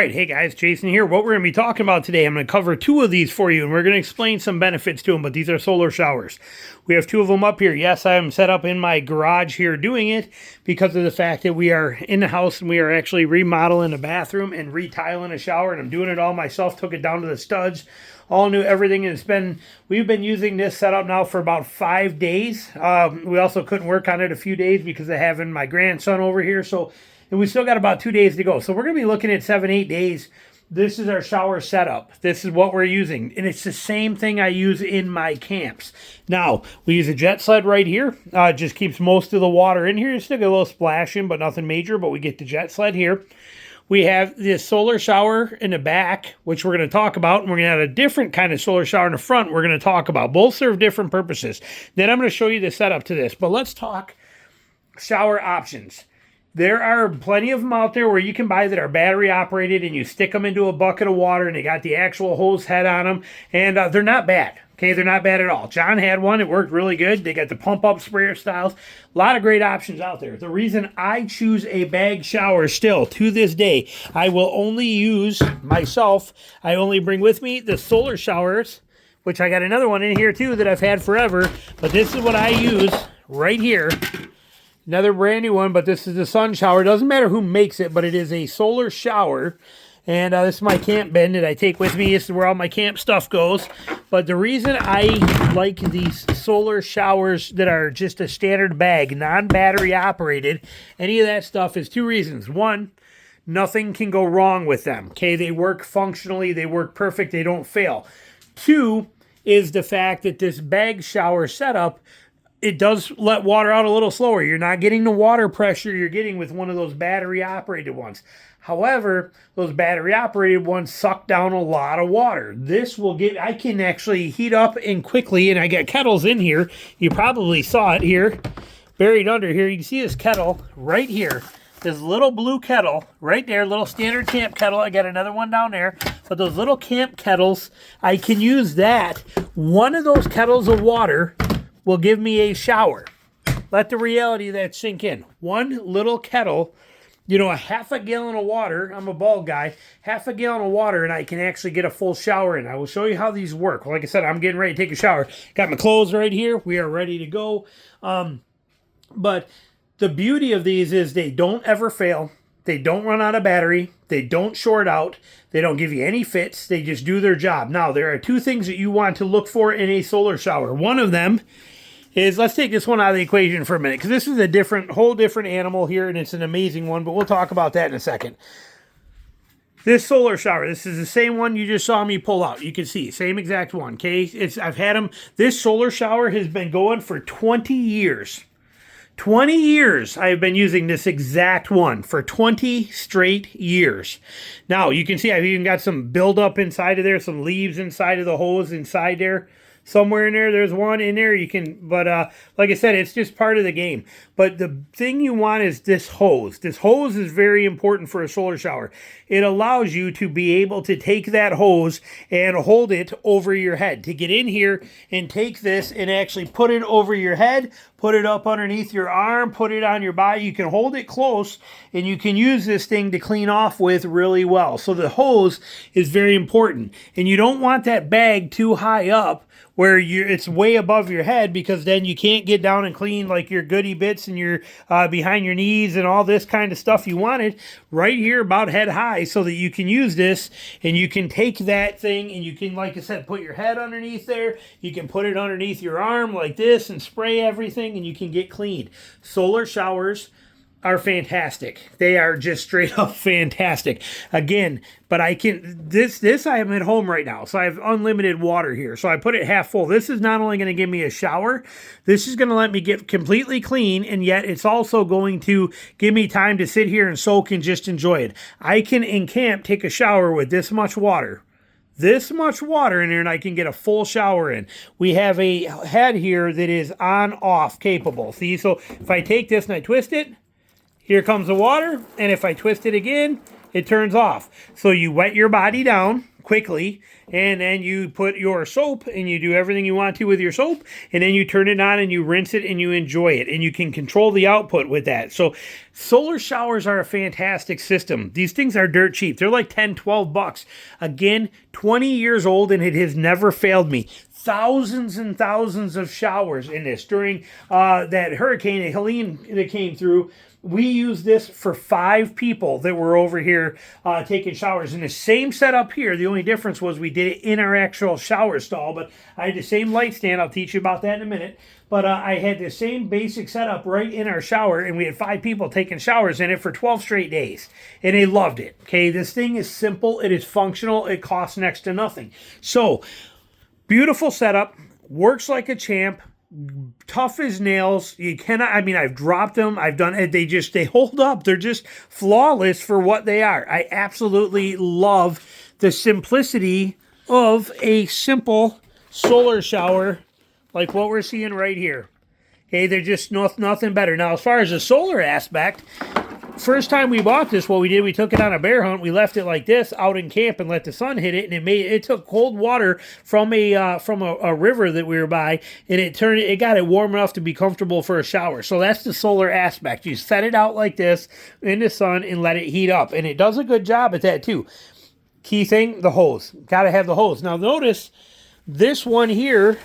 right, hey guys, Jason here. What we're going to be talking about today, I'm going to cover two of these for you, and we're going to explain some benefits to them, but these are solar showers. We have two of them up here. Yes, I am set up in my garage here doing it because of the fact that we are in the house and we are actually remodeling a bathroom and retiling a shower, and I'm doing it all myself, took it down to the studs, all new everything, and we've been using this setup now for about 5 days. We also couldn't work on it a few days because of having my grandson over here, and we still got about 2 days to go. So we're going to be looking at 7-8 days. This is our shower setup. This is what we're using. And it's the same thing I use in my camps. Now, we use a jet sled right here. It just keeps most of the water in here. You still get a little splashing, but nothing major. But we get the jet sled here. We have this solar shower in the back, which we're going to talk about. And we're going to have a different kind of solar shower in the front we're going to talk about. Both serve different purposes. Then I'm going to show you the setup to this. But let's talk shower options. There are plenty of them out there where you can buy that are battery operated and you stick them into a bucket of water and they got the actual hose head on them, and they're not bad. Okay, they're not bad at all. John had one. It worked really good. They got the pump up sprayer styles. A lot of great options out there. The reason I choose a bag shower still to this day, I will only use myself. I only bring with me the solar showers, which I got another one in here too that I've had forever, but this is what I use right here. Another brand new one, but this is the sun shower. It doesn't matter who makes it, but it is a solar shower. And this is my camp bin that I take with me. This is where all my camp stuff goes. But the reason I like these solar showers that are just a standard bag, non-battery operated, any of that stuff, is two reasons. One, nothing can go wrong with them. Okay, they work functionally. They work perfect. They don't fail. Two is the fact that this bag shower setup, it does let water out a little slower. You're not getting the water pressure you're getting with one of those battery-operated ones. However, those battery-operated ones suck down a lot of water. This will I can actually heat up and quickly, and I got kettles in here. You probably saw it here, buried under here. You can see this kettle right here. This little blue kettle right there, little standard camp kettle. I got another one down there. But those little camp kettles, I can use that. One of those kettles of water will give me a shower. Let the reality of that sink in. One little kettle, a half a gallon of water. I'm a bald guy. Half a gallon of water, and I can actually get a full shower in. I will show you how these work. Like I said, I'm getting ready to take a shower. Got my clothes right here. We are ready to go. But the beauty of these is they don't ever fail. They don't run out of battery. They don't short out. They don't give you any fits. They just do their job. Now, there are two things that you want to look for in a solar shower. One of them is, let's take this one out of the equation for a minute, because this is a whole different animal here, and it's an amazing one, but we'll talk about that in a second. This solar shower, this is the same one you just saw me pull out. You can see, same exact one, okay? I've had them. This solar shower has been going for 20 years. 20 years I've been using this exact one, for 20 straight years. Now, you can see I've even got some buildup inside of there, some leaves inside of the hose inside there. Somewhere in there, there's one in there. But like I said, it's just part of the game. But the thing you want is this hose. This hose is very important for a solar shower. It allows you to be able to take that hose and hold it over your head. To get in here and take this and actually put it over your head, put it up underneath your arm, put it on your body. You can hold it close, and you can use this thing to clean off with really well. So the hose is very important. And you don't want that bag too high up where it's way above your head, because then you can't get down and clean like your goodie bits and your behind your knees and all this kind of stuff. You want it right here about head high so that you can use this, and you can take that thing and you can, like I said, put your head underneath there. You can put it underneath your arm like this and spray everything, and you can get cleaned. Solar showers are fantastic. They are just straight up fantastic. Again, but I am at home right now, so I have unlimited water here. So I put it half full. This is not only going to give me a shower, this is going to let me get completely clean, and yet it's also going to give me time to sit here and soak and just enjoy it. I can, in camp, take a shower with this much water. This much water in there, and I can get a full shower in. We have a head here that is on-off capable. See, so if I take this and I twist it, here comes the water, and if I twist it again, it turns off. So you wet your body down quickly, and then you put your soap and you do everything you want to with your soap, and then you turn it on and you rinse it and you enjoy it, and you can control the output with that. So solar showers are a fantastic system. These things are dirt cheap. They're like 10, 12 bucks. Again, 20 years old, and it has never failed me. Thousands and thousands of showers in this. During that hurricane, Helene, that came through, we used this for 5 people that were over here taking showers. In the same setup here, the only difference was we did it in our actual shower stall, but I had the same light stand. I'll teach you about that in a minute. But I had the same basic setup right in our shower, and we had 5 people taking showers in it for 12 straight days, and they loved it. Okay, this thing is simple. It is functional. It costs next to nothing. So, beautiful setup. Works like a champ. Tough as nails. You cannot, I mean, I've dropped them. I've done it. They hold up. They're just flawless for what they are. I absolutely love the simplicity of a simple solar shower like what we're seeing right here. Okay, they're just nothing better. Now, as far as the solar aspect, first time we bought this, what we did, we took it on a bear hunt. We left it like this out in camp and let the sun hit it, and it took cold water from a river that we were by, and it got it warm enough to be comfortable for a shower. So that's the solar aspect. You set it out like this in the sun and let it heat up, and it does a good job at that too. Key thing, the hose. Got to have the hose. Now notice this one here.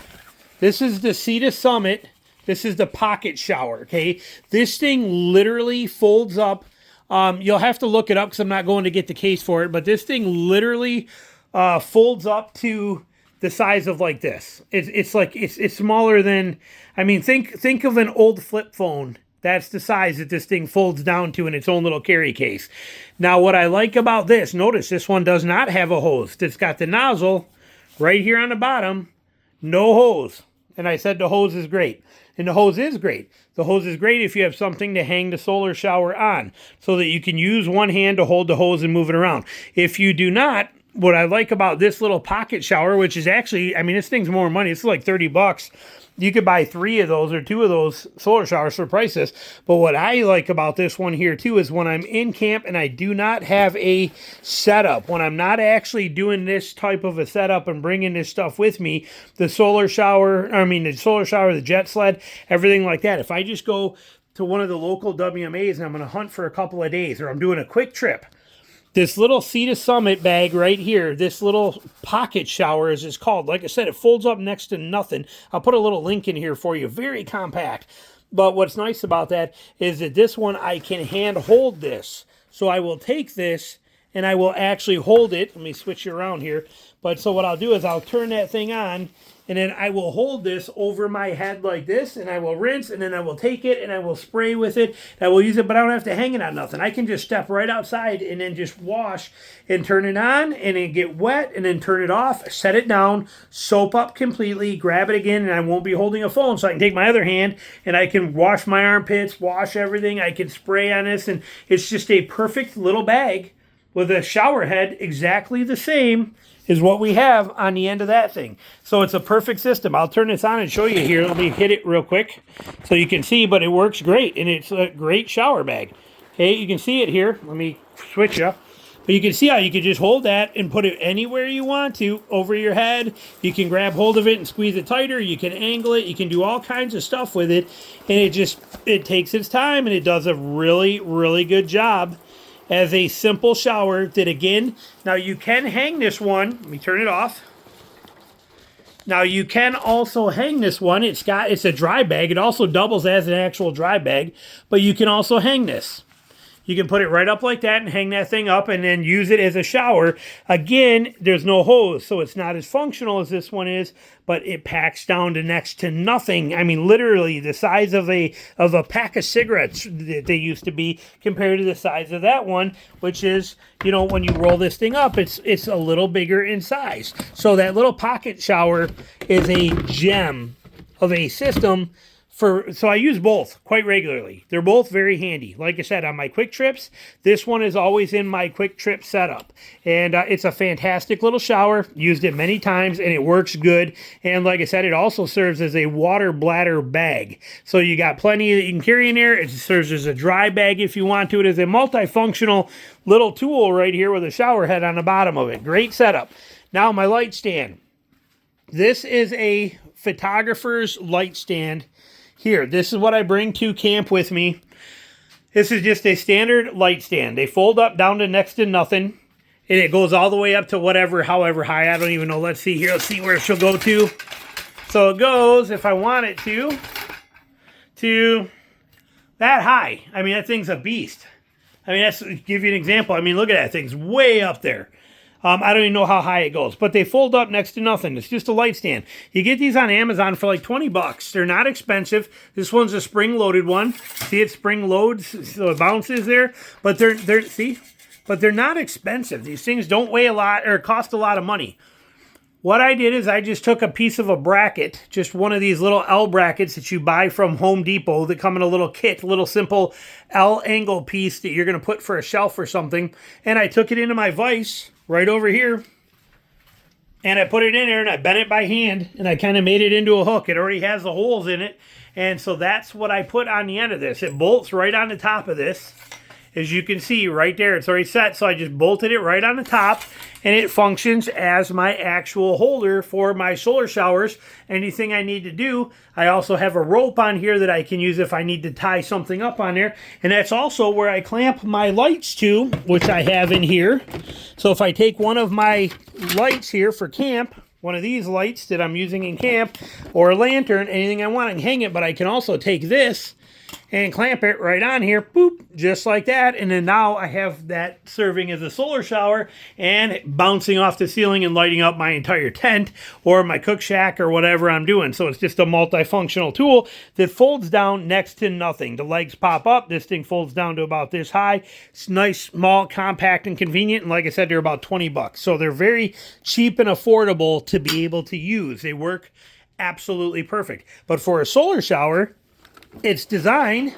This is the Sea Summit. This is the pocket shower, okay? This thing literally folds up. You'll have to look it up because I'm not going to get the case for it, but this thing literally folds up to the size of like this. It's smaller than, I mean, think of an old flip phone. That's the size that this thing folds down to in its own little carry case. Now, what I like about this, notice this one does not have a hose. It's got the nozzle right here on the bottom, no hose. And I said the hose is great. And the hose is great. The hose is great if you have something to hang the solar shower on so that you can use one hand to hold the hose and move it around. If you do not, what I like about this little pocket shower, which is actually, I mean, this thing's more money. It's like 30 bucks. You could buy 3 of those or 2 of those solar showers for priceless. But what I like about this one here too is when I'm in camp and I do not have a setup, when I'm not actually doing this type of a setup and bringing this stuff with me, the solar shower, the jet sled, everything like that. If I just go to one of the local WMAs and I'm going to hunt for a couple of days, or I'm doing a quick trip, this little Sea Summit bag right here, this little pocket shower as it's called. Like I said, it folds up next to nothing. I'll put a little link in here for you. Very compact. But what's nice about that is that this one, I can hand hold this. So I will take this and I will actually hold it. Let me switch you around here. But so what I'll do is I'll turn that thing on, and then I will hold this over my head like this, and I will rinse, and then I will take it, and I will spray with it. I will use it, but I don't have to hang it on nothing. I can just step right outside and then just wash and turn it on, and then get wet, and then turn it off, set it down, soap up completely, grab it again, and I won't be holding a phone, so I can take my other hand, and I can wash my armpits, wash everything. I can spray on this, and it's just a perfect little bag with a shower head exactly the same is what we have on the end of that thing. So it's a perfect system. I'll turn this on and show you here. Let me hit it real quick so you can see, but it works great, and it's a great shower bag. Okay, you can see it here. Let me switch you. But you can see how you can just hold that and put it anywhere you want to over your head. You can grab hold of it and squeeze it tighter. You can angle it. You can do all kinds of stuff with it, and it takes its time, and it does a really, really good job as a simple shower that, again, now you can hang this one. Let me turn it off. Now you can also hang this one. It's a dry bag. It also doubles as an actual dry bag, but you can also hang this. You can put it right up like that and hang that thing up and then use it as a shower. Again, there's no hose, so it's not as functional as this one is, but it packs down to next to nothing. I mean, literally the size of a pack of cigarettes that they used to be compared to the size of that one, which is, you know, when you roll this thing up, it's a little bigger in size. So that little pocket shower is a gem of a system So I use both quite regularly. They're both very handy. Like I said, on my quick trips, this one is always in my quick trip setup. And it's a fantastic little shower. Used it many times and it works good. And like I said, it also serves as a water bladder bag. So you got plenty that you can carry in there. It serves as a dry bag if you want to. It is a multifunctional little tool right here with a shower head on the bottom of it. Great setup. Now my light stand. This is a photographer's light stand. Here, this is what I bring to camp with me. This is just a standard light stand. They fold up down to next to nothing. And it goes all the way up to whatever, however high. I don't even know. Let's see here. Let's see where she'll go to. So it goes, if I want it to that high. I mean, that thing's a beast. I mean, that's to give you an example. I mean, look at that. Thing's way up there. I don't even know how high it goes, but they fold up next to nothing. It's just a light stand. You get these on Amazon for like 20 bucks. They're not expensive. This one's a spring-loaded one. See, it spring loads, so it bounces there. But they're not expensive. These things don't weigh a lot or cost a lot of money. What I did is I just took a piece of a bracket, just one of these little L brackets that you buy from Home Depot that come in a little kit, little simple L angle piece that you're going to put for a shelf or something. And I took it into my vise right over here, and I put it in there, and I bent it by hand, and I kind of made it into a hook. It already has the holes in it, and so that's what I put on the end of this. It bolts right on the top of this. As you can see right there, it's already set, so I just bolted it right on the top, and it functions as my actual holder for my solar showers. Anything I need to do, I also have a rope on here that I can use if I need to tie something up on there, and that's also where I clamp my lights to, which I have in here. So if I take one of my lights here for camp, one of these lights that I'm using in camp, or a lantern, anything I want, I can hang it, but I can also take this and clamp it right on here, boop, just like that. And then now I have that serving as a solar shower and bouncing off the ceiling and lighting up my entire tent or my cook shack or whatever I'm doing. So it's just a multifunctional tool that folds down next to nothing. The legs pop up. This thing folds down to about this high. It's nice, small, compact, and convenient. And like I said, they're about 20 bucks. So they're very cheap and affordable to be able to use. They work absolutely perfect. But for a solar shower, its design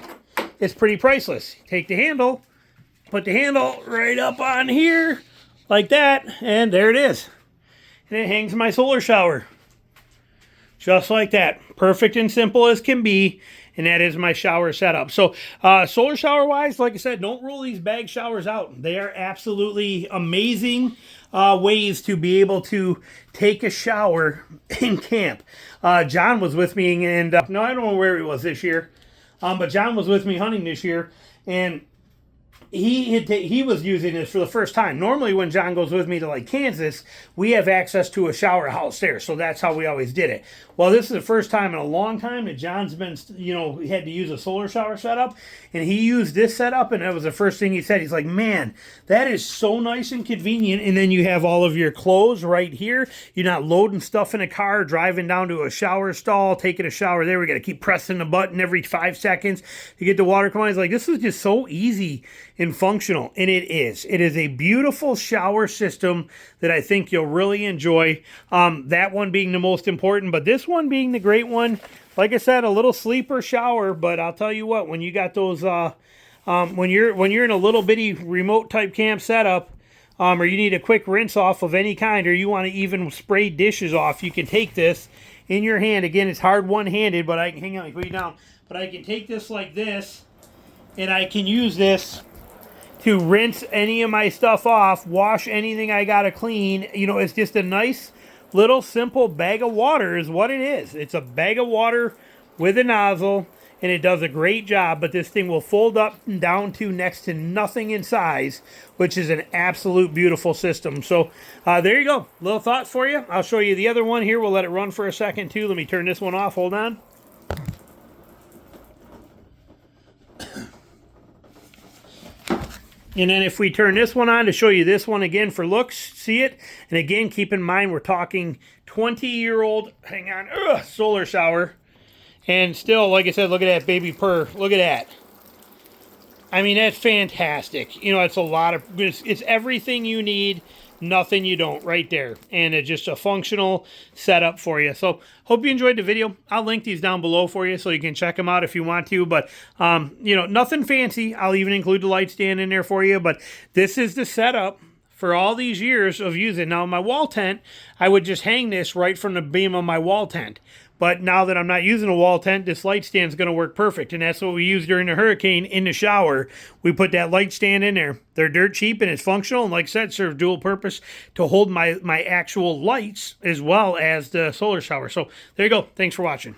is pretty priceless. Take the handle, put the handle right up on here like that, and there it is. And it hangs my solar shower. Just like that. Perfect and simple as can be. And that is my shower setup. So solar shower wise, like I said, don't rule these bag showers out. They are absolutely amazing ways to be able to take a shower in camp. John was with me, and no, I don't know where he was this year, but John was with me hunting this year, and he was using this for the first time. Normally when John goes with me to like Kansas, we have access to a shower house there, so that's how we always did it. Well, this is the first time in a long time that John's been, he had to use a solar shower setup, and he used this setup, and that was the first thing he said. He's like, man, that is so nice and convenient, and then you have all of your clothes right here. You're not loading stuff in a car, driving down to a shower stall, taking a shower there. We got to keep pressing the button every 5 seconds to get the water coming. He's like, this is just so easy and functional, and it is. It is a beautiful shower system that I think you'll really enjoy. That one being the most important, but this one being the great one. Like I said, a little sleeper shower, but I'll tell you what, when you got those, when you're in a little bitty remote type camp setup, or you need a quick rinse off of any kind, or you want to even spray dishes off, you can take this in your hand. Again, it's hard one-handed, but I can hang on, put you down. But I can take this like this, and I can use this to rinse any of my stuff off, wash anything I gotta clean. It's just a nice little simple bag of water is what it is. It's a bag of water with a nozzle, and it does a great job, but this thing will fold up and down to next to nothing in size, which is an absolute beautiful system. So there you go. Little thoughts for you. I'll show you the other one here. We'll let it run for a second too. Let me turn this one off. Hold on. And then if we turn this one on to show you this one again for looks, see it? And again, keep in mind, we're talking 20-year-old, solar shower. And still, like I said, look at that baby purr. Look at that. I mean, that's fantastic. You know, it's everything you need, nothing you don't right there. And it's just a functional setup for you. So hope you enjoyed the video. I'll link these down below for you so you can check them out if you want to. But, you know, nothing fancy. I'll even include the light stand in there for you. But this is the setup for all these years of using. Now, in my wall tent, I would just hang this right from the beam of my wall tent. But now that I'm not using a wall tent, this light stand is going to work perfect. And that's what we use during the hurricane in the shower. We put that light stand in there. They're dirt cheap and it's functional. And like I said, serve dual purpose to hold my actual lights as well as the solar shower. So there you go. Thanks for watching.